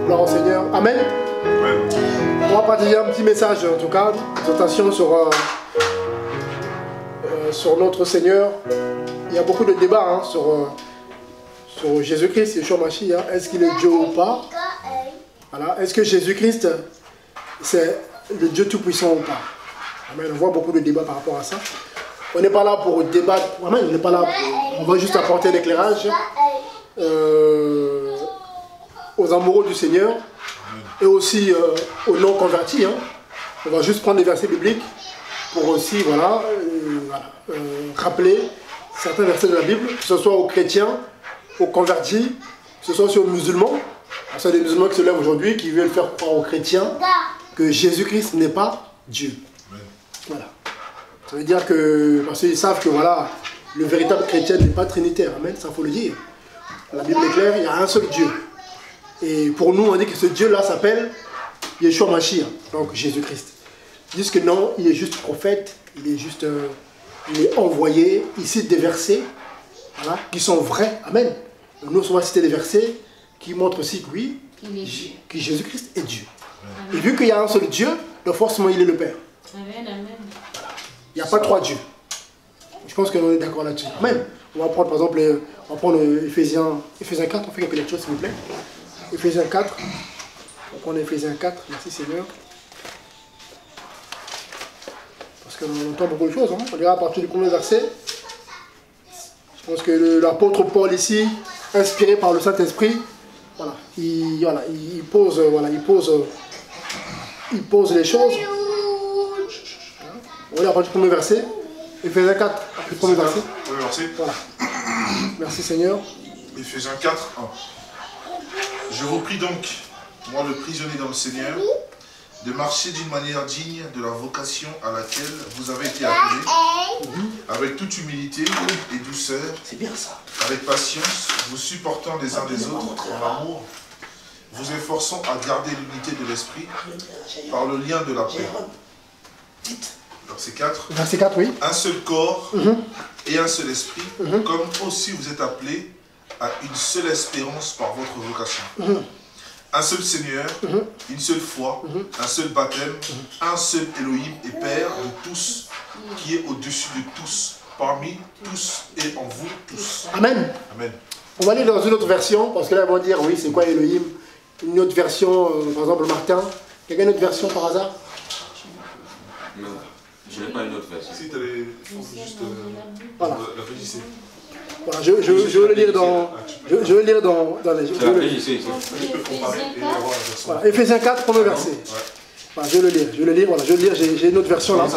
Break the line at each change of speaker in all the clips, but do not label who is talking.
Gloire au Seigneur. Amen. On va partager un petit message, en tout cas, présentation sur notre Seigneur. Il y a beaucoup de débats sur Jésus-Christ, Yeshua Mashiach. Est-ce qu'il est Dieu ou pas? Voilà. Est-ce que Jésus-Christ, c'est le Dieu Tout-Puissant ou pas? Amen. On voit beaucoup de débats par rapport à ça. On n'est pas là pour débattre. Amen. On n'est pas là on va juste apporter l'éclairage aux amoureux du Seigneur et aussi aux non-convertis. On va juste prendre des versets bibliques pour aussi rappeler certains versets de la Bible, que ce soit aux chrétiens, aux convertis, que ce soit aussi aux musulmans. Il y a des musulmans qui se lèvent aujourd'hui, qui veulent faire croire aux chrétiens que Jésus-Christ n'est pas Dieu. Voilà. Ça veut dire que, parce qu'ils savent que voilà, le véritable chrétien n'est pas trinitaire. Amen, ça faut le dire. La Bible est claire, il y a un seul Dieu. Et pour nous, on dit que ce Dieu-là s'appelle Yeshua Mashiach, donc Jésus-Christ. Ils disent que non, il est juste prophète, il est envoyé. Il cite des versets qui sont vrais. Amen. Nous, on va citer des versets qui montrent aussi que oui, que Jésus-Christ est Dieu. Amen. Et vu qu'il y a un seul Dieu, donc forcément il est le Père.
Amen, amen.
Voilà. Il n'y a pas trois dieux. Je pense qu'on est d'accord là-dessus. Amen. On va prendre par exemple, on va prendre Ephésiens 4, on fait quelques lectures s'il vous plaît. Ephésiens 4. On va prendre Ephésiens 4, merci Seigneur. Parce qu'on entend beaucoup de choses. On dira à partir du premier verset. Je pense que l'apôtre Paul ici, inspiré par le Saint-Esprit, il pose les choses. On va à partir du premier verset. Ephésiens 4, le premier verset. Voilà. Merci Seigneur.
Ephésiens 4, 1. Je vous prie donc, moi le prisonnier dans le Seigneur, de marcher d'une manière digne de la vocation à laquelle vous avez été appelés, avec toute humilité et douceur,
c'est bien ça,
avec patience, vous supportant les uns des autres en amour, vous efforçant à garder l'unité de l'esprit par le lien de la paix. Verset 4.
Verset 4, oui.
Un seul corps et un seul esprit, comme aussi vous êtes appelés à une seule espérance par votre vocation. Un seul Seigneur, une seule foi, un seul baptême, un seul Elohim et Père de tous, qui est au-dessus de tous, parmi tous et en vous tous.
Amen.
Amen.
On va aller dans une autre version, parce que là, ils vont dire, oui, c'est quoi Elohim? Une autre version, par exemple, Martin. Quelqu'un une autre version par hasard?
Non, je n'ai pas une autre version.
Si tu as les... juste...
Voilà.
La PJC.
Voilà, je vais le lire dans... Je vais le lire dans les...
C'est la PJC.
Voilà, Ephésiens 4, premier verset. Voilà, je vais le lire, voilà, j'ai une autre version là.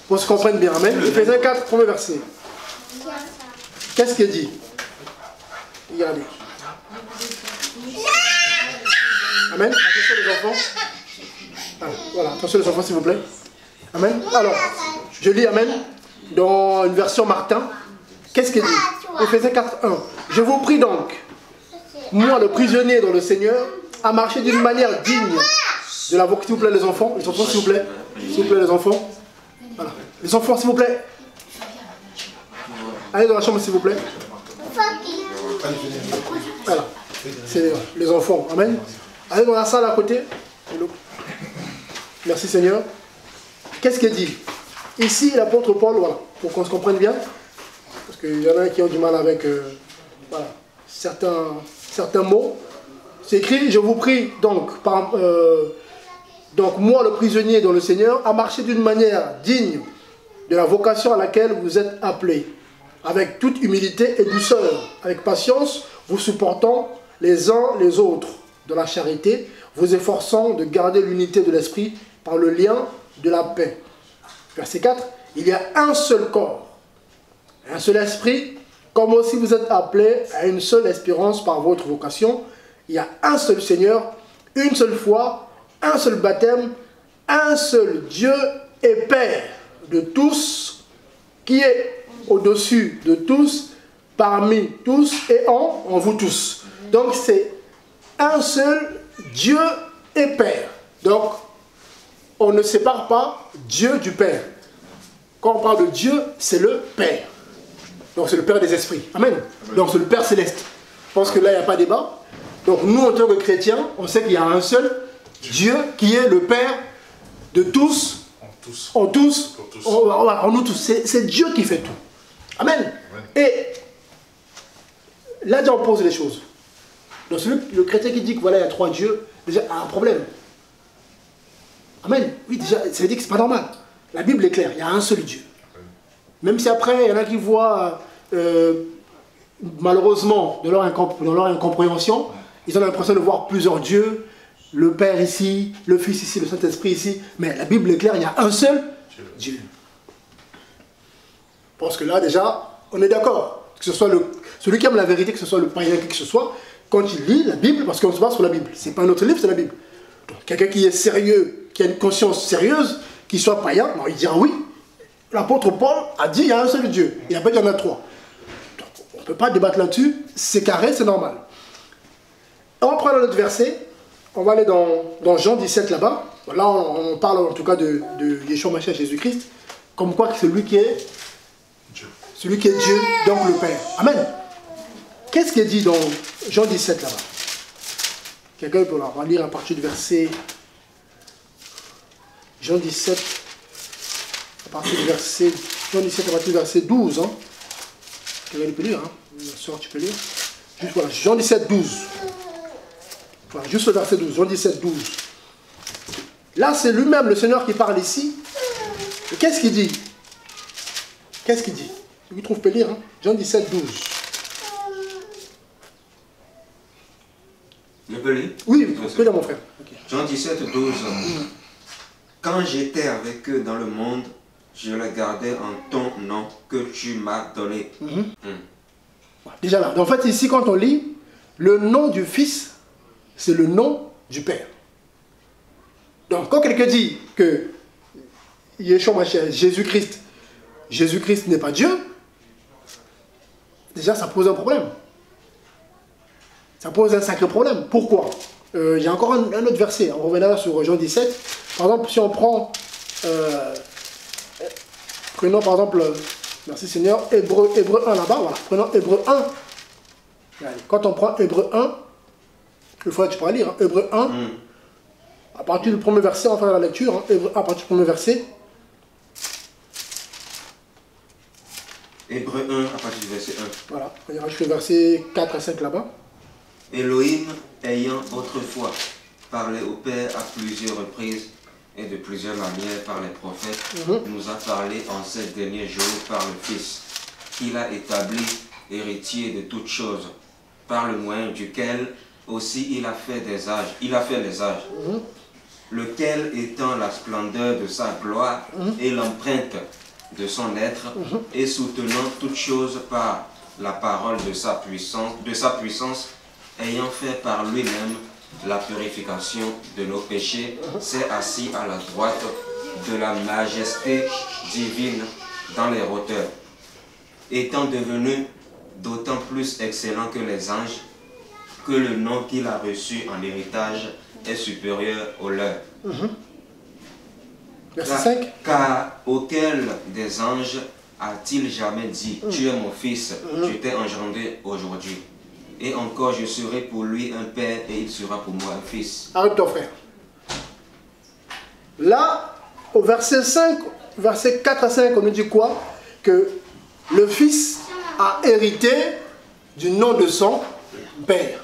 Pour se comprendre bien. Amen. Ephésiens 4, premier verset. Qu'est-ce qu'il dit? Regardez. Amen. Attention les enfants. Voilà, attention les enfants s'il vous plaît. Amen. Alors, je lis Amen dans une version Martin. Qu'est-ce qu'il dit? Ephésiens 4, 1. Je vous prie donc, moi le prisonnier dans le Seigneur, à marcher d'une manière digne de la vocation. S'il vous plaît les enfants. Les enfants s'il vous plaît. S'il vous plaît les enfants. Voilà. Les enfants s'il vous plaît. Allez dans la chambre s'il vous plaît. Voilà. C'est les enfants. Amen. Allez dans la salle à côté. Merci Seigneur. Qu'est-ce qu'il dit? Ici, l'apôtre Paul, voilà, pour qu'on se comprenne bien, parce qu'il y en a qui ont du mal avec certains mots. C'est écrit, je vous prie donc, donc moi le prisonnier dans le Seigneur, à marcher d'une manière digne de la vocation à laquelle vous êtes appelés, avec toute humilité et douceur, avec patience, vous supportant les uns les autres de la charité, vous efforçant de garder l'unité de l'esprit par le lien de la paix. Verset 4, il y a un seul corps, un seul esprit, comme aussi vous êtes appelés à une seule espérance par votre vocation. Il y a un seul Seigneur, une seule foi, un seul baptême, un seul Dieu et Père de tous, qui est au-dessus de tous, parmi tous et en vous tous. Donc c'est un seul Dieu et Père. Donc on ne sépare pas Dieu du Père. Quand on parle de Dieu, c'est le Père. Donc c'est le Père des esprits. Amen. Donc c'est le Père céleste. Je pense que là, il n'y a pas de débat. Donc nous, en tant que chrétiens, on sait qu'il y a un seul Dieu qui est le Père de tous, en tous, en nous tous. C'est Dieu qui fait tout. Amen.
Amen.
Et là, déjà, on pose les choses. Donc le chrétien qui dit que voilà, il y a trois dieux, déjà, a un problème. Amen. Oui, déjà, ça veut dire que c'est pas normal. La Bible est claire, il y a un seul Dieu. Même si après, il y en a qui voient, malheureusement, dans leur incompréhension, ils ont l'impression de voir plusieurs dieux, le Père ici, le Fils ici, le Saint-Esprit ici. Mais la Bible est claire, il y a un seul Dieu. Parce que là, déjà, on est d'accord. Que ce soit celui qui aime la vérité, que ce soit le païen, qui que ce soit, quand il lit la Bible, parce qu'on se base sur la Bible. C'est pas un autre livre, c'est la Bible. Donc, quelqu'un qui est sérieux, qui a une conscience sérieuse, qui soit païen, bon, il dira oui. L'apôtre Paul a dit il y a un seul Dieu. Il n'a pas dit il y en a trois. Donc, on ne peut pas débattre là-dessus. C'est carré, c'est normal. On prend notre verset. On va aller dans Jean 17 là-bas. Là, on parle en tout cas de Yeshua Mashiach Jésus-Christ. Comme quoi c'est lui qui est Dieu. Celui qui est Dieu, donc le Père. Amen. Qu'est-ce qui est dit dans Jean 17 là-bas? Quelqu'un peut la lire à partir du verset... Jean 17, à partir du verset... Jean 17 à partir du verset 12. Hein. Quelqu'un peut lire, hein? Bien sûr, tu peux lire. Juste voilà, Jean 17, 12. Voilà, juste le verset 12, Jean 17, 12. Là, c'est lui-même, le Seigneur, qui parle ici. Et qu'est-ce qu'il dit? Qu'est-ce qu'il dit? Celui qui trouve peut lire, hein? Jean 17, 12.
Je peux lire?
Oui, tu peux lire, mon frère. Okay.
Jean 17, 12. Quand j'étais avec eux dans le monde, je les gardais en ton nom que tu m'as donné.
Déjà là, en fait, ici, quand on lit, le nom du Fils, c'est le nom du Père. Donc, quand quelqu'un dit que Yeshua Mashiach, Jésus-Christ n'est pas Dieu, déjà, ça pose un problème. Ça pose un sacré problème. Pourquoi? Il y a encore un autre verset. On reviendra sur Jean 17. Par exemple, si on prend... prenons par exemple... Merci Seigneur. Hébreu 1 là-bas. Voilà. Prenons Hébreu 1. Allez, quand on prend Hébreu 1, il faudrait que tu pourras lire. Hein, Hébreu 1. À partir du premier verset, on va faire la lecture. Hein, Hébreu 1 à partir du premier verset.
Hébreu 1 à partir du verset 1.
Voilà. On ira jusqu'au verset 4 à 5 là-bas.
Elohim, ayant autrefois parlé au Père à plusieurs reprises et de plusieurs manières par les prophètes, nous a parlé en ces derniers jours par le Fils, qu'il a établi héritier de toutes choses, par le moyen duquel aussi il a fait les âges, lequel étant la splendeur de sa gloire et l'empreinte de son être, et soutenant toutes choses par la parole de sa puissance, ayant fait par lui-même la purification de nos péchés, s'est assis à la droite de la majesté divine dans les hauteurs, étant devenu d'autant plus excellent que les anges, que le nom qu'il a reçu en héritage est supérieur au leur.
Verset 5.
Car auquel des anges a-t-il jamais dit, tu es mon fils, je t'ai engendré aujourd'hui. Et encore, je serai pour lui un père et il sera pour moi un fils.
Arrête ton frère. Là, au verset 5, verset 4 à 5, on nous dit quoi? Que le fils a hérité du nom de son père.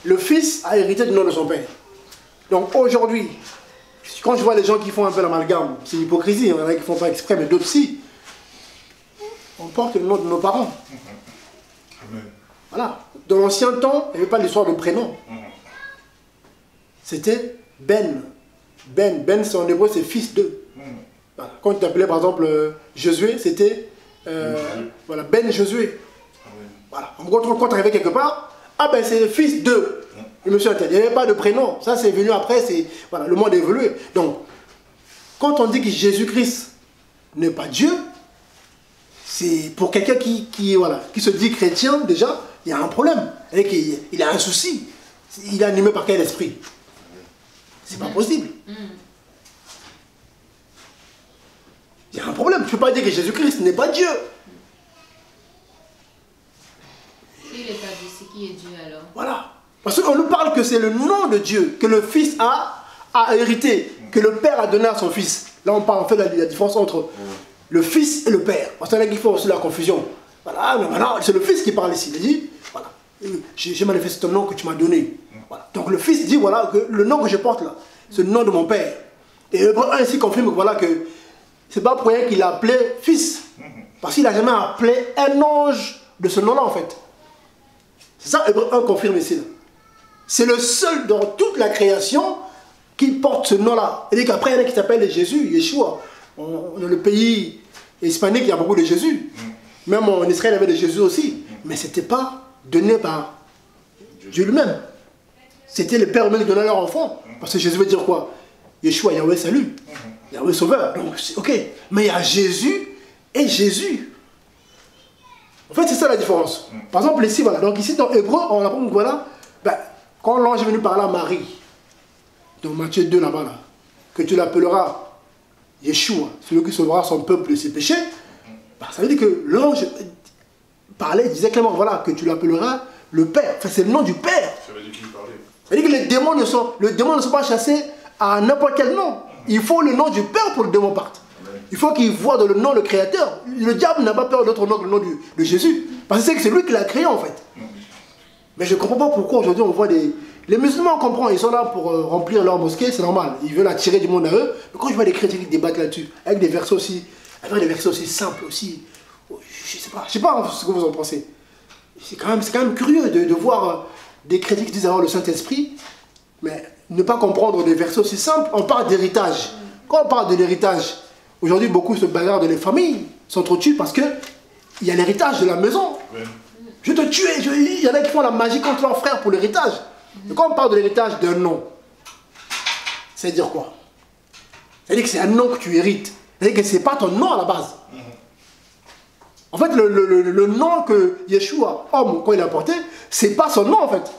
Le fils a hérité du nom de son père. Donc aujourd'hui, quand je vois les gens qui font un peu l'amalgame, c'est l'hypocrisie, il y en a qui ne font pas exprès, mais d'autres si. On porte le nom de nos parents.
Amen.
Voilà. Dans l'ancien temps, il n'y avait pas l'histoire de prénom. C'était Ben. Ben, c'est en hébreu, c'est fils de. Voilà. Quand tu t'appelais par exemple Josué, c'était voilà, Ben Josué. Voilà. En gros, quand tu arrivais quelque part, ah ben c'est le fils de. Le monsieur il n'y avait pas de prénom. Ça c'est venu après, voilà, le monde a évolué. Donc, quand on dit que Jésus-Christ n'est pas Dieu, c'est pour quelqu'un qui se dit chrétien, déjà, il y a un problème. Il a un souci. Il est animé par quel esprit? C'est pas possible. Il y a un problème. Tu ne peux pas dire que Jésus-Christ n'est pas Dieu.
Il n'est pas Dieu, c'est qui? qui est Dieu alors?
Voilà. Parce qu'on nous parle que c'est le nom de Dieu que le Fils a hérité, que le Père a donné à son Fils. Là, on parle en fait de la différence entre le Fils et le Père. Parce qu'il y en a qui font aussi la confusion. Voilà, mais maintenant, c'est le Fils qui parle ici. Il dit, voilà, j'ai manifesté ton nom que tu m'as donné. Voilà. Donc le Fils dit, voilà, que le nom que je porte là, c'est le nom de mon Père. Et Hébreu 1 ici confirme voilà, que c'est pas pour rien qu'il l'a appelé Fils. Parce qu'il n'a jamais appelé un ange de ce nom-là, en fait. C'est ça, Hébreu 1 confirme ici. C'est le seul dans toute la création qui porte ce nom-là. Et qu'après, il y en a qui s'appellent Jésus, Yeshua. Dans le pays hispanique, il y a beaucoup de Jésus. Même en Israël, il y avait des Jésus aussi. Mais ce n'était pas donné par Dieu lui-même. C'était les pères eux-mêmes qui donnaient leur enfant. Parce que Jésus veut dire quoi? Yeshua, Yahweh salut. Yahweh sauveur. Donc, ok. Mais il y a Jésus et Jésus. En fait, c'est ça la différence. Par exemple, ici, voilà. Donc, ici, dans Hébreu, on apprend que voilà, ben, quand l'ange est venu parler à Marie, dans Matthieu 2, là-bas, là, que tu l'appelleras Yeshua, celui qui sauvera son peuple de ses péchés, ben, ça veut dire que l'ange parlait, disait clairement, voilà, que tu l'appelleras le Père. Enfin, c'est le nom du Père.
Ça veut dire qu'il parlait.
Ça veut dire que les démons ne sont pas chassés à n'importe quel nom. Il faut le nom du Père pour que le démon parte. Il faut qu'il voit dans le nom le Créateur. Le diable n'a pas peur d'autre nom que le nom de Jésus. Parce que c'est lui qui l'a créé en fait. Mais je ne comprends pas pourquoi aujourd'hui on voit des... Les musulmans, on comprend, ils sont là pour remplir leur mosquée, c'est normal. Ils veulent attirer du monde à eux. Mais quand je vois des chrétiens qui débattent là-dessus, avec des versets aussi simples aussi, je sais pas ce que vous en pensez. C'est quand même curieux de voir des chrétiens qui disent avoir le Saint-Esprit, mais ne pas comprendre des versets aussi simples. On parle d'héritage. Quand on parle de l'héritage, aujourd'hui beaucoup se bagarrent de les familles, s'entretuent parce que il y a l'héritage de la maison. Ouais. Je te tue, il y en a qui font la magie contre leurs frères pour l'héritage. Et quand on parle de l'héritage d'un nom, c'est dire quoi? C'est-à-dire que c'est un nom que tu hérites. C'est-à-dire que ce n'est pas ton nom à la base. En fait, le nom que Yeshua, homme, quand il a porté, c'est pas son nom en fait.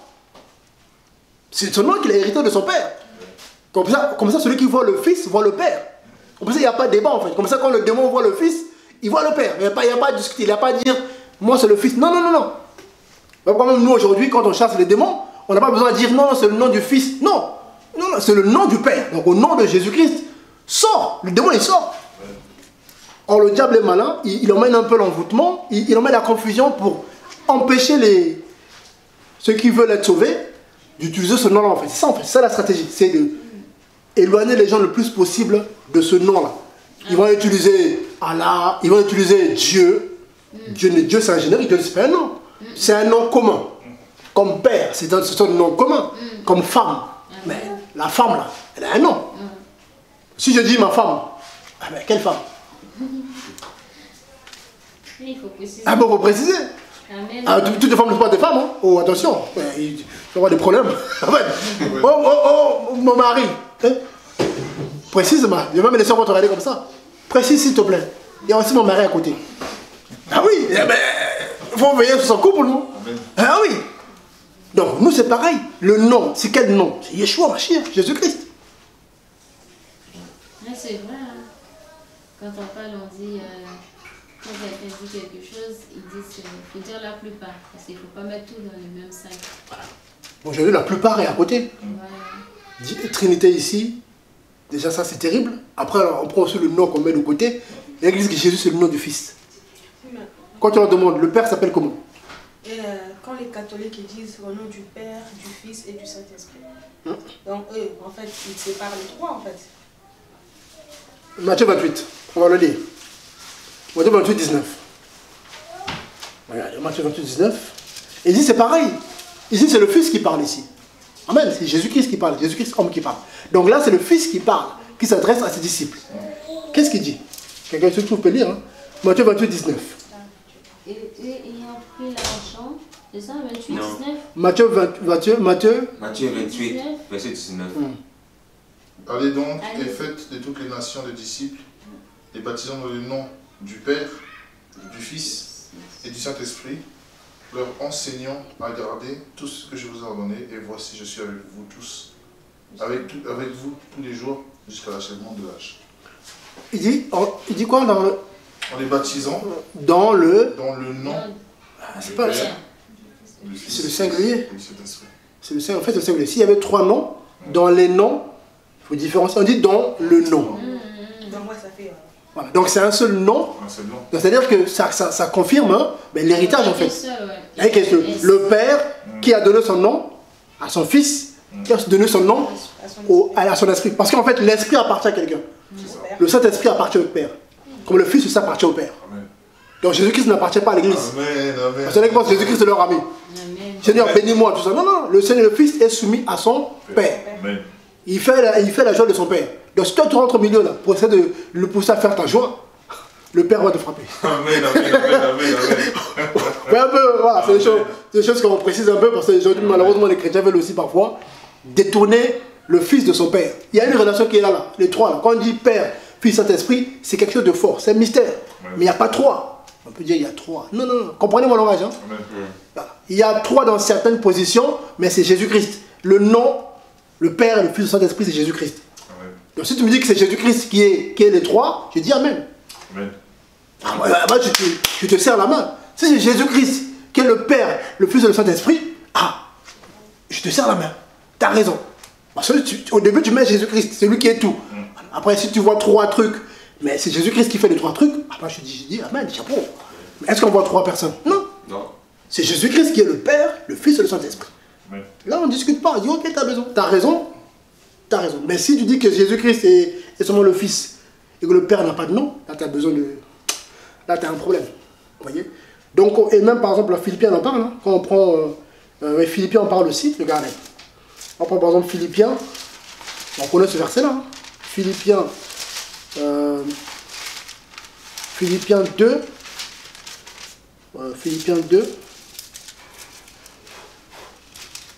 C'est son nom qu'il a hérité de son père. Comme ça, celui qui voit le fils voit le père. Comme ça, il n'y a pas de débat en fait. Comme ça, quand le démon voit le fils, il voit le père. Il n'y a pas à discuter, il n'y a pas à dire, moi c'est le fils. Non, non, non, non. Quand même, nous aujourd'hui, quand on chasse les démons, on n'a pas besoin de dire non, c'est le nom du fils. Non, non, non, c'est le nom du père. Donc au nom de Jésus-Christ, sort. Le démon, il sort. Or, le diable est malin, il emmène un peu l'envoûtement, il emmène la confusion pour empêcher ceux qui veulent être sauvés d'utiliser ce nom-là en fait. C'est ça en fait, c'est ça la stratégie, c'est d'éloigner les gens le plus possible de ce nom-là. Ils vont utiliser Allah, ils vont utiliser Dieu. Dieu c'est un générique, Dieu c'est pas un nom. C'est un nom commun. Comme père, c'est un nom commun. Comme femme. Mais la femme là, elle a un nom. Si je dis ma femme, ah ben quelle femme?
Il faut préciser.
Ah bon, il faut préciser. Ah, toutes les femmes ne sont pas des femmes. Hein. Oh, attention, il va y avoir des problèmes. Oh, mon mari. Hein? Précise-moi. Je vais même laisser votre regarder comme ça. Précise, s'il te plaît. Il y a aussi mon mari à côté. Ah oui, il faut veiller sur son couple, non? Ah oui. Donc, nous, c'est pareil. Le nom, c'est quel nom? C'est Yeshua, Mashiach, Jésus-Christ.
C'est vrai. Hein. Quand on parle, on dit, quand quelqu'un dit quelque chose, ils disent qu'il faut dire la plupart. Parce qu'il ne faut pas mettre tout dans le même sac.
Voilà. Aujourd'hui, la plupart est à côté. Voilà. Trinité ici, déjà ça c'est terrible. Après, on prend aussi le nom qu'on met de côté. Et ils disent que Jésus c'est le nom du Fils. Quand tu leur demandes, le Père s'appelle comment?
Quand les catholiques ils disent au nom du Père, du Fils et du Saint-Esprit. Donc eux, en fait, ils séparent les trois en fait.
Matthieu 28, on va le lire. Matthieu 28, 19. Regardez, Matthieu 28, 19. Et il dit c'est pareil. Ici c'est le Fils qui parle ici. Amen, c'est Jésus-Christ qui parle, Jésus-Christ homme qui parle. Donc là c'est le Fils qui parle, qui s'adresse à ses disciples. Qu'est-ce qu'il dit? Quelqu'un se trouve peut lire. Hein? Matthieu 28, 19.
Et ayant pris l'argent, c'est ça, 28, non. 19?
Matthieu
28, verset 19.
Allez donc et faites de toutes les nations de disciples, les baptisant dans le nom du Père, du Fils et du Saint-Esprit, leur enseignant à garder tout ce que je vous ai ordonné, et voici je suis avec vous tous, avec vous tous les jours jusqu'à l'achèvement de l'âge.
Il dit quoi dans le...
En les baptisant
dans le
nom
c'est pas, C'est le singulier.
Oui, c'est Saint-Esprit.
C'est le singulier. En fait, c'est le singulier. S'il y avait 3 noms, dans les noms, il faut différencier. On dit dans le nom.
Donc moi, ça fait...
Voilà. Donc c'est un seul nom.
Un seul nom.
C'est-à-dire que ça confirme hein, l'héritage en fait.
Ouais.
Le père qui a donné son nom à son fils, qui a donné son nom à son esprit. Parce qu'en fait, l'esprit appartient à quelqu'un. Le Saint-Esprit appartient au Père. Comme le Fils aussi appartient au Père.
Amen.
Donc Jésus-Christ n'appartient pas à l'Église.
Amen, amen.
Parce que pense que Jésus-Christ est leur ami. Seigneur, bénis-moi, tout ça. Non, non, le Seigneur, le Fils est soumis à son Père.
Amen.
Il fait la joie de son Père. Donc si toi tu rentres au milieu là, pour essayer de le pousser à faire ta joie, le Père va te frapper.
Amen, amen, amen, amen, amen.
Ouais, un peu, voilà, c'est des choses qu'on précise un peu parce que malheureusement les chrétiens veulent aussi parfois détourner le Fils de son Père. Il y a une relation qui est là, les trois là. Quand on dit Père, Fils, Saint-Esprit, c'est quelque chose de fort, c'est un mystère. Mais il n'y a pas 3. On peut dire il y a 3. Non, non, non, comprenez mon langage. Hein? Voilà. Il y a 3 dans certaines positions, mais c'est Jésus-Christ. Le nom, le Père et le Fils, le Saint-Esprit, c'est Jésus-Christ. Donc si tu me dis que c'est Jésus-Christ qui est les 3, je dis Amen.
Amen.
Ah, bah, je te serre la main. Si c'est Jésus-Christ qui est le Père, le Fils et le Saint-Esprit, je te serre la main. Tu as raison. Parce que au début, tu mets Jésus-Christ, c'est lui qui est tout. Après, si tu vois 3 trucs, mais c'est Jésus-Christ qui fait les 3 trucs, après je dis Amen, chapeau. Mais est-ce qu'on voit 3 personnes? Non.
Non.
C'est Jésus-Christ qui est le Père, le Fils et le Saint-Esprit.
Amen.
Là, on ne discute pas. On dit, ok, tu as raison. Tu as raison. Tu as raison. Mais si tu dis que Jésus-Christ est seulement le Fils et que le Père n'a pas de nom, là, tu as besoin de... Là, tu as un problème. Vous voyez? Donc, et même par exemple, la Philippiens en parle. Hein. Quand on prend... Philippiens en parle aussi. Regardez. On prend par exemple Philippiens. On connaît ce verset-là. Hein. Philippiens 2. Philippiens 2.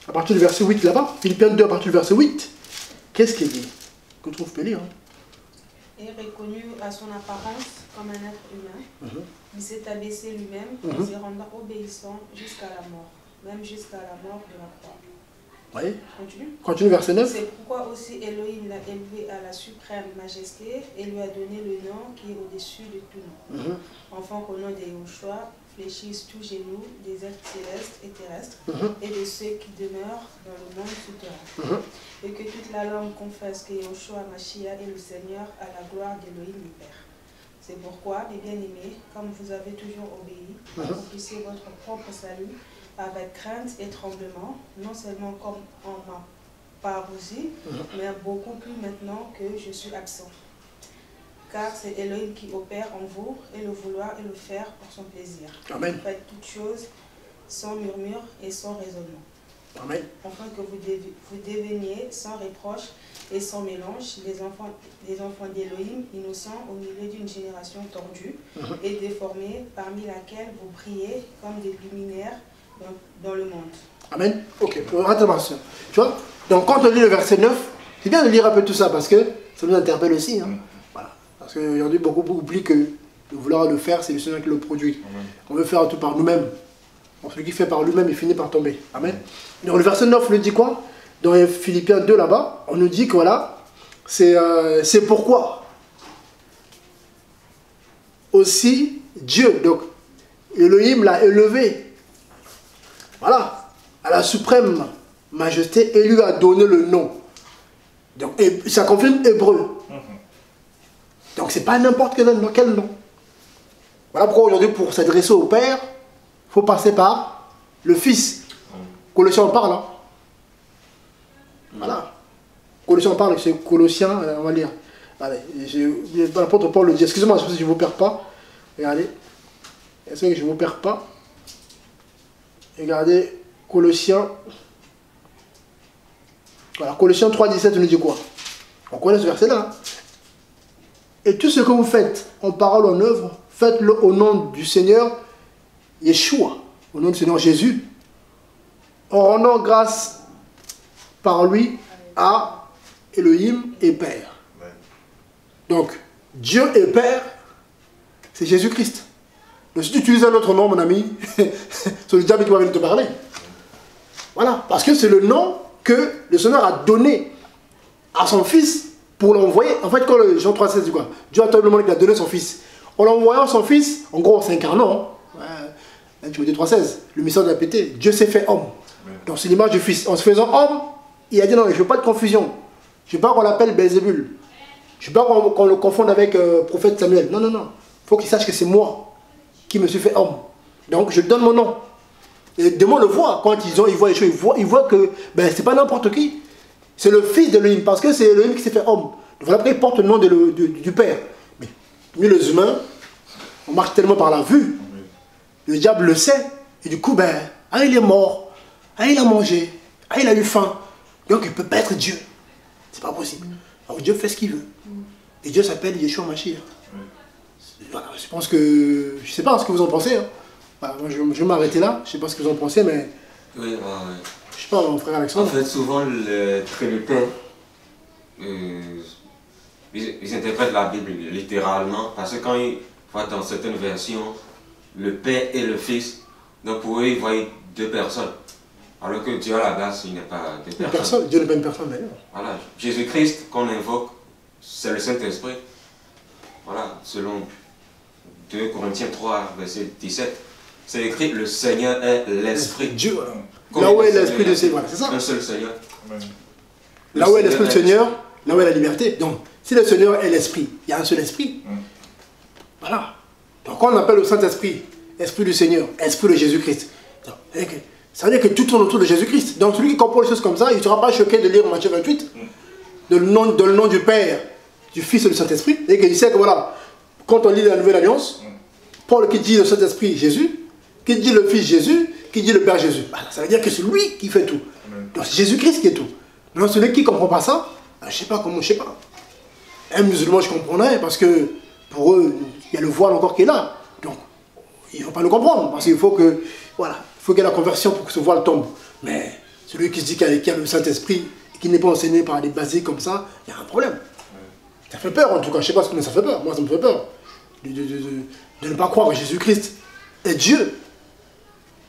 À partir du verset 8 là-bas. Philippiens 2 à partir du verset 8. Qu'est-ce qu'il dit? Que tu peux lire. Hein.
Et reconnu à son apparence comme un être humain, il s'est abaissé lui-même et se rendant obéissant jusqu'à la mort, même jusqu'à la mort de la croix.
Oui.
Continue.
Continue verset 9.
C'est pourquoi aussi Elohim l'a élevé à la suprême majesté et lui a donné le nom qui est au-dessus de tout nom. Enfin qu'au nom de Yahushua fléchissent tous genoux des êtres célestes et terrestres et de ceux qui demeurent dans le monde souterrain. Et que toute la langue confesse que Yahushua Mashiach est le Seigneur à la gloire d'Elohim le Père. C'est pourquoi, mes bien-aimés, comme vous avez toujours obéi, accomplissez votre propre salut avec crainte et tremblement, non seulement comme en ma parousie, mais beaucoup plus maintenant que je suis absent. Car c'est Elohim qui opère en vous, et le vouloir et le faire pour son plaisir.
Amen.
Faites toutes choses sans murmure et sans raisonnement.
Amen.
Afin que vous deveniez sans reproche et sans mélange, les enfants d'Elohim, innocents au milieu d'une génération tordue et déformée, parmi laquelle vous brillez comme des luminaires dans le monde. Amen.
Ok, attention. Tu vois, donc quand on lit le verset 9, c'est bien de lire un peu tout ça parce que ça nous interpelle aussi. Hein. Voilà. Parce qu'aujourd'hui, beaucoup oublient que de vouloir le faire, c'est le Seigneur qui le produit. On veut faire tout par nous-mêmes. Donc, celui qui fait par lui-même, il finit par tomber. Amen. Donc le verset 9 nous dit quoi? Dans Philippiens 2 là-bas, on nous dit que voilà, c'est pourquoi aussi Dieu, donc Elohim l'a élevé, voilà, à la suprême majesté et lui a donné le nom. Donc et ça confirme hébreu. Donc c'est pas n'importe quel nom. Voilà pourquoi aujourd'hui pour s'adresser au Père, il faut passer par le Fils. Colossiens en parle. Hein. Voilà. Colossiens en parle, c'est Colossiens, on va lire. Allez, l'apôtre Paul le dit, excusez-moi si je ne vous perds pas. Regardez. Est-ce que je ne vous perds pas? Regardez, Colossiens. Voilà, Colossiens 3,17 nous dit quoi? On connaît ce verset-là. Hein. Et tout ce que vous faites, en parole, en œuvre, faites-le au nom du Seigneur Yeshua, au nom du Seigneur Jésus, en rendant grâce par lui à Elohim et Père. Donc, Dieu et Père, c'est Jésus-Christ. Donc, si tu utilises un autre nom, mon ami, c'est le diable qui va venir te parler. Voilà, parce que c'est le nom que le Seigneur a donné à son Fils pour l'envoyer. En fait, quand le Jean 3,16 dit quoi? Dieu a tellement le monde qu'il a donné son Fils. En l'envoyant son Fils, en gros, en s'incarnant, 1 Timothée 3,16, le message de la pété, Dieu s'est fait homme. Donc c'est l'image du Fils. En se faisant homme, il a dit non, je ne veux pas de confusion. Je ne veux pas qu'on l'appelle Belzébul. Je ne veux pas qu'on le confonde avec prophète Samuel. Non, non, non. Il faut qu'il sache que c'est moi qui me suis fait homme. Donc je donne mon nom. Et des mots le voient. Quand ils voient les choses, ils voient que ben, c'est pas n'importe qui. C'est le Fils d'Elohim, parce que c'est Elohim qui s'est fait homme. Donc après, il porte le nom du Père. Mais nous les humains, on marche tellement par la vue. Le diable le sait. Et du coup, ben, ah, il est mort. Ah, il a mangé. Ah, il a eu faim. Donc il ne peut pas être Dieu. C'est pas possible. Alors Dieu fait ce qu'il veut. Et Dieu s'appelle Yeshua Mashiach. Voilà, je pense que... Je ne sais pas ce que vous en pensez. Hein. Voilà, moi, je vais m'arrêter là. Je ne sais pas ce que vous en pensez, mais...
Oui,
je sais pas, mon frère Alexandre.
En fait, souvent, le Trinitaire, ils interprètent la Bible littéralement, parce que quand ils voient dans certaines versions, le Père et le Fils, donc pour eux, ils voient deux personnes. Alors que Dieu, à la base, il n'est pas deux personnes.
Dieu n'est pas une personne, d'ailleurs.
Voilà, Jésus-Christ qu'on invoque, c'est le Saint-Esprit. Voilà, selon 2 Corinthiens 3, verset 17. C'est écrit, le Seigneur est l'Esprit.
Dieu, là où est l'Esprit de Seigneur, c'est ça.
Un seul Seigneur.
Là où est l'Esprit du Seigneur, là où est la liberté. Donc, si le Seigneur est l'Esprit, il y a un seul Esprit. Voilà. Donc, quand on appelle le Saint-Esprit, Esprit du Seigneur, Esprit de Jésus-Christ, ça veut dire que tout tourne autour de Jésus-Christ. Donc, celui qui comprend les choses comme ça, il ne sera pas choqué de lire Matthieu 28, de le nom du Père, du Fils et du Saint-Esprit. Et qu'il sait que voilà, quand on lit la Nouvelle Alliance, Paul qui dit le Saint-Esprit Jésus, qui dit le Fils Jésus, qui dit le Père Jésus. Ça veut dire que c'est lui qui fait tout. Donc c'est Jésus-Christ qui est tout. Donc celui qui ne comprend pas ça, je ne sais pas comment, je sais pas. Un musulman, je comprendrais, parce que pour eux, il y a le voile encore qui est là. Donc, il ne faut pas le comprendre, parce qu'il faut que, voilà, il faut qu'il y ait la conversion pour que ce voile tombe. Mais celui qui se dit qu'il y a le Saint-Esprit, et qui n'est pas enseigné par des basiques comme ça, il y a un problème. Ça fait peur en tout cas, je ne sais pas ce que ça fait peur. Moi, ça me fait peur. De ne pas croire que Jésus-Christ est Dieu.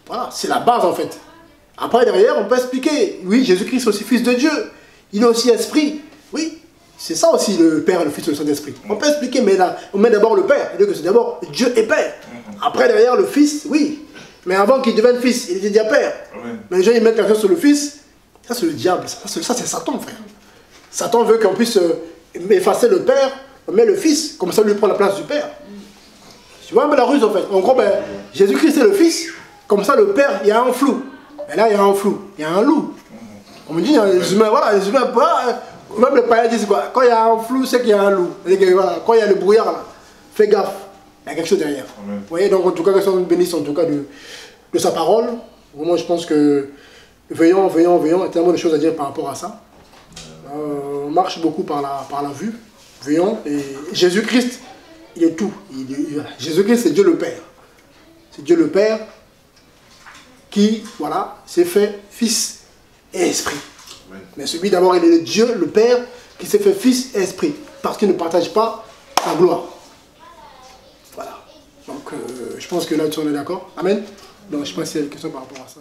Voilà, c'est la base en fait. Après, derrière, on peut expliquer. Oui, Jésus-Christ est aussi Fils de Dieu. Il est aussi Esprit. Oui, c'est ça aussi le Père, le Fils et le Saint-Esprit. On peut expliquer, mais là, on met d'abord le Père. C'est-à-dire que c'est d'abord Dieu et Père. Après, derrière, le Fils, oui. Mais avant qu'il devienne Fils, il était déjà Père. Mais les gens, ils mettent la chose sur le Fils. Ça, c'est le diable. Ça c'est Satan, frère. Satan veut qu'on puisse effacer le Père, on met le Fils. Comme ça, lui prend la place du Père. Tu vois un peu la ruse, en fait. En gros, ben, Jésus-Christ est le Fils. Comme ça, le Père, il y a un flou. Et là, il y a un flou. Il y a un loup. On me dit, les humains, voilà, les humains, même les païens disent quoi. Quand il y a un flou, c'est qu'il y a un loup. Voilà, quand il y a le brouillard, là, fais gaffe. Il y a quelque chose derrière. Vous voyez, donc en tout cas, que ça nous bénisse en tout cas de sa parole. Vraiment, je pense que veillons, il y a tellement de choses à dire par rapport à ça. On marche beaucoup par la vue. Veillons. Et Jésus-Christ, il est tout. Jésus-Christ, c'est Dieu le Père. C'est Dieu le Père qui, voilà, s'est fait Fils et Esprit. Oui. Mais celui d'abord, il est Dieu, le Père, qui s'est fait Fils et Esprit, parce qu'il ne partage pas sa gloire. Voilà. Donc, je pense que là-dessus, on est d'accord. Amen. Donc, je ne sais pas s'il y a des questions par rapport à ça.